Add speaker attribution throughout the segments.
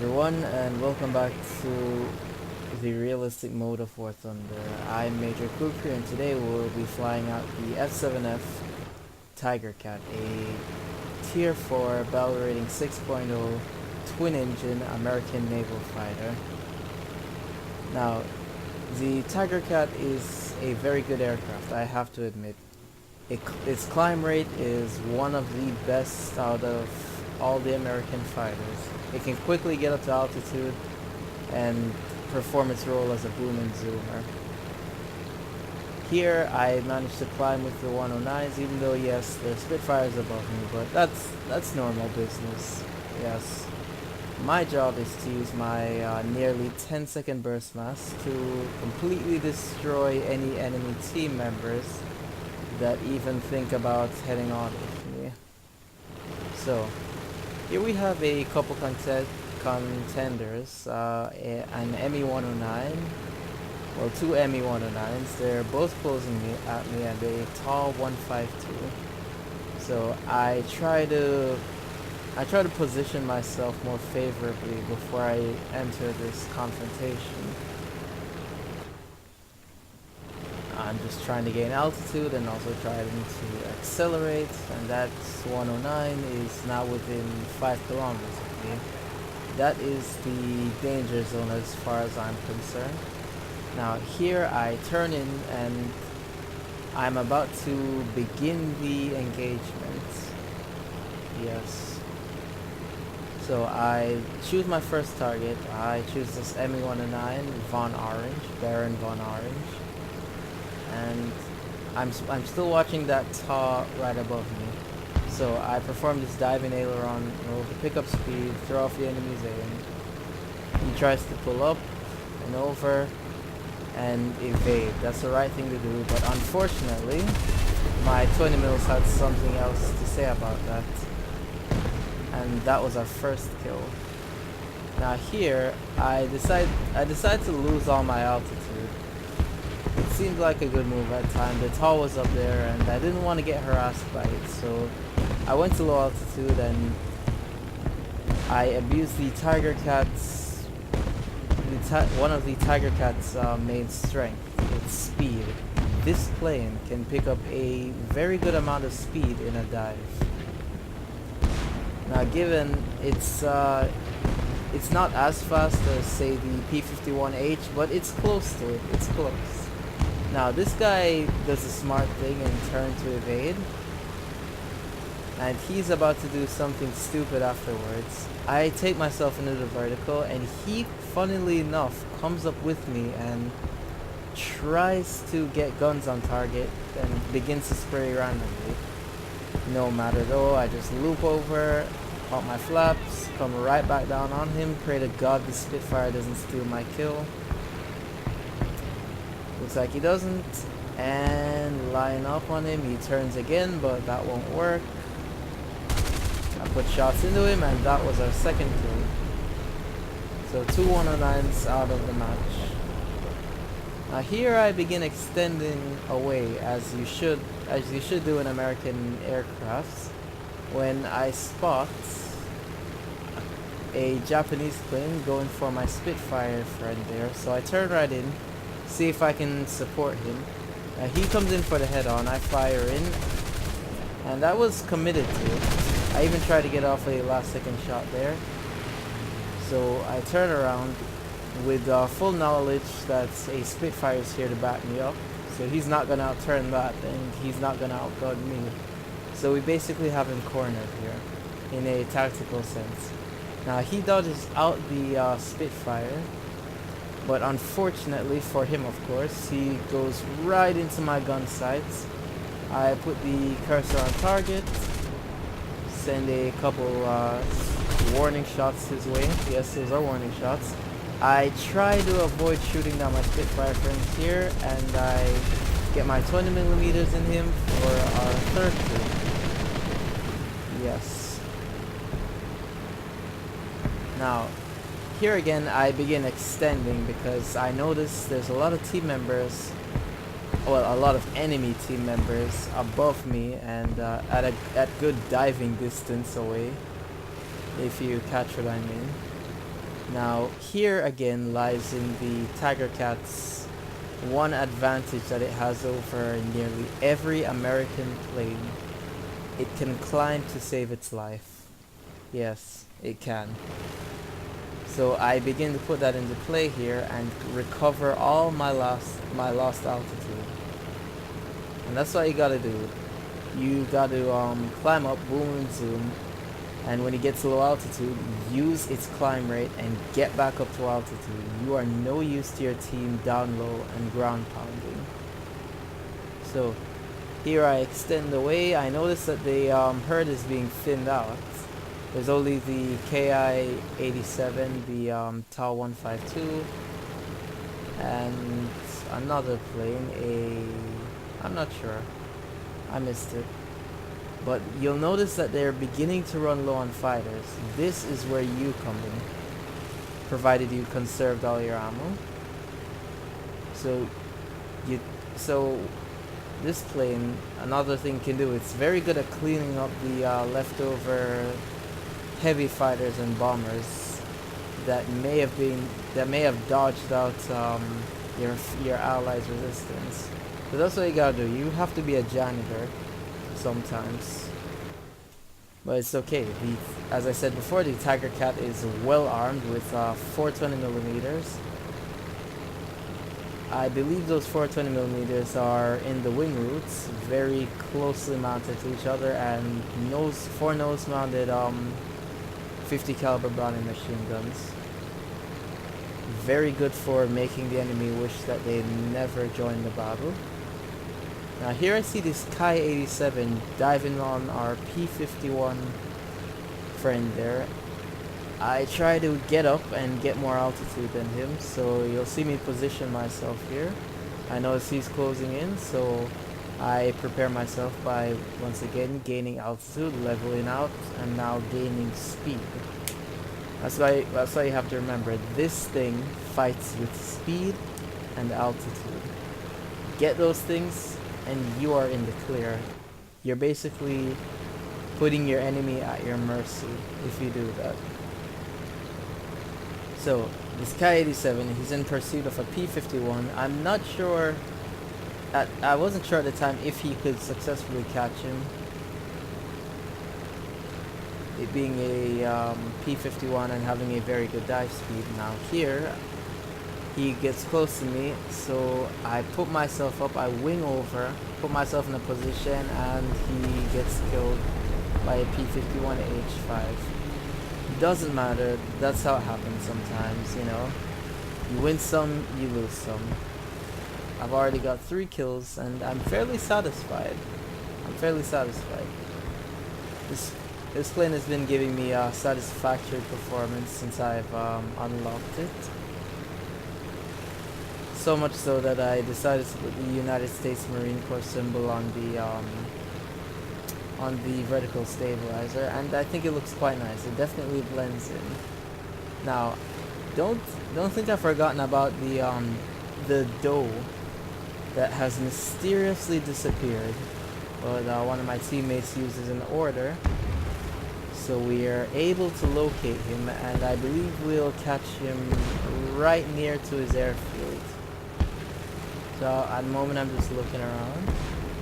Speaker 1: everyone, and welcome back to the realistic mode of War Thunder. I'm Major Kukri, and today we'll be flying out the F7F Tigercat, a Tier 4 battle rating 6.0 twin-engine American naval fighter. Now, the Tigercat is a very good aircraft, I have to admit. Its climb rate is one of the best out of all the American fighters. It can quickly get up to altitude and perform its role as a boom and zoomer. Here I managed to climb with the 109s, even though yes, there's Spitfires above me, but that's normal business. Yes. My job is to use my nearly 10-second burst mass to completely destroy any enemy team members that even think about heading on with me. So, here we have a couple contenders, an ME-109, well, two ME-109s. They're both closing at me and a tall 152. So I try to position myself more favorably before I enter this confrontation. I'm just trying to gain altitude and also trying to accelerate, and that 109 is now within 5 kilometers of me. That is the danger zone as far as I'm concerned. Now here I turn in and I'm about to begin the engagement. Yes. So I choose my first target. I choose this ME-109 Von Orange, Baron Von Orange. And I'm still watching that tar right above me. So I perform this diving aileron roll to pick up speed, throw off the enemy's aim. He tries to pull up and over and evade. That's the right thing to do, but unfortunately my 20 mils had something else to say about that. And that was our first kill. Now here I decide to lose all my altitude. It seemed like a good move at the time. The tall was up there and I didn't want to get harassed by it, so I went to low altitude and I abused the Tigercat's one of the Tigercat's main strength, its speed. This plane can pick up a very good amount of speed in a dive. Now given it's not as fast as say the P-51H, but it's close to it. It's close. Now this guy does a smart thing and turn to evade, and he's about to do something stupid afterwards. I take myself into the vertical and he, funnily enough, comes up with me and tries to get guns on target and begins to spray randomly. No matter though, I just loop over, pop my flaps, come right back down on him, pray to God the Spitfire doesn't steal my kill. Looks like he doesn't, and line up on him. He turns again, but that won't work. I put shots into him, and that was our second kill. So 2 109s out of the match. Now here I begin extending away, as you should do in American aircrafts, when I spot a Japanese plane going for my Spitfire friend there. So I turn right in, see if I can support him. He comes in for the head-on, I fire in, and I was committed to it. I even tried to get off a last-second shot there. So I turn around with full knowledge that a Spitfire is here to back me up. So he's not going to outturn that, and he's not going to outgun me. So we basically have him cornered here, in a tactical sense. Now he dodges out the Spitfire, but unfortunately for him, of course, he goes right into my gun sights. I put the cursor on target, send a couple warning shots his way. Yes, those are warning shots. I try to avoid shooting down my Spitfire friends here, and I get my 20 millimeters in him for our third kill. Yes. Now, here again I begin extending because I notice there's a lot of team members, well, a lot of enemy team members above me and at good diving distance away, if you catch what I mean. Now here again lies in the Tigercat's one advantage that it has over nearly every American plane. It can climb to save its life. Yes, it can. So I begin to put that into play here and recover all my lost altitude. And that's what you gotta do. You gotta climb up, boom and zoom, and when you get to low altitude, use its climb rate and get back up to altitude. You are no use to your team down low and ground pounding. So here I extend away. I notice that the herd is being thinned out. There's only the KI-87, the TAL 152, and another plane, I'm not sure. I missed it. But you'll notice that they're beginning to run low on fighters. This is where you come in, provided you conserved all your ammo. So this plane, another thing it can do, it's very good at cleaning up the leftover heavy fighters and bombers that may have dodged out your allies' resistance. So that's what you gotta do. You have to be a janitor sometimes, but it's okay. As I said before, the Tigercat is well armed with 420mm. I believe those 420mm are in the wing roots, very closely mounted to each other, and four nose mounted 50 caliber Browning machine guns. Very good for making the enemy wish that they never joined the battle. Now here I see this Ki-87 diving on our P-51 friend there. I try to get up and get more altitude than him, so you'll see me position myself here. I notice he's closing in, so I prepare myself by once again gaining altitude, leveling out, and now gaining speed. That's why you have to remember, this thing fights with speed and altitude. Get those things and you are in the clear. You're basically putting your enemy at your mercy if you do that. So this Ki-87, he's in pursuit of a P-51. I'm not sure, I wasn't sure at the time if he could successfully catch him, it being a P-51 and having a very good dive speed. Now here he gets close to me, so I put myself up, I wing over, put myself in a position, and he gets killed by a P-51 H5. Doesn't matter, that's how it happens sometimes, you know. You win some, you lose some. I've already got 3 kills, and I'm fairly satisfied. This plane has been giving me a satisfactory performance since I've unlocked it. So much so that I decided to put the United States Marine Corps symbol on the vertical stabilizer, and I think it looks quite nice. It definitely blends in. Now, don't think I've forgotten about the doe that has mysteriously disappeared, but one of my teammates uses an order, so we are able to locate him, and I believe we'll catch him right near to his airfield. So at the moment I'm just looking around,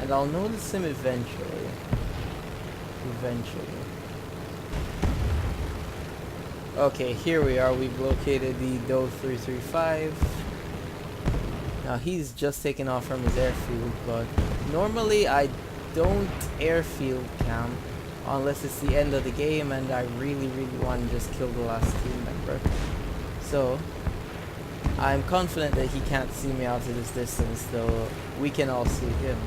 Speaker 1: and I'll notice him eventually. Okay, here we are. We've located the Doe 335. Now he's just taken off from his airfield, but normally I don't airfield camp unless it's the end of the game and I really want to just kill the last team member. So I'm confident that he can't see me out of this distance, though we can all see him.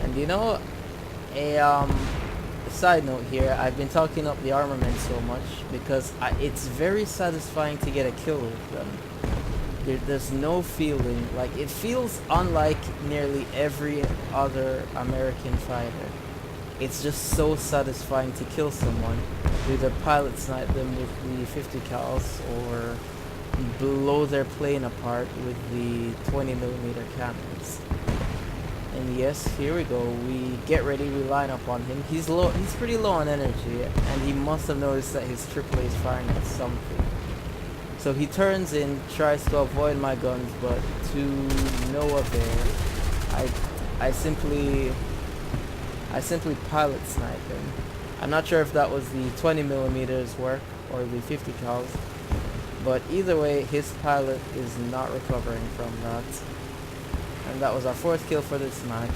Speaker 1: And you know, a side note here, I've been talking up the armament so much because it's very satisfying to get a kill with them. There's no feeling, like, it feels unlike nearly every other American fighter. It's just so satisfying to kill someone, either pilot snipe them with the 50 cals or blow their plane apart with the 20mm cannons. And yes, here we go. We get ready, we line up on him. He's low, he's pretty low on energy, and he must have noticed that his AAA is firing at something. So he turns in, tries to avoid my guns, but to no avail. I simply pilot snipe him. I'm not sure if that was the 20 millimeters work or the 50 cals, but either way, his pilot is not recovering from that. And that was our fourth kill for this match.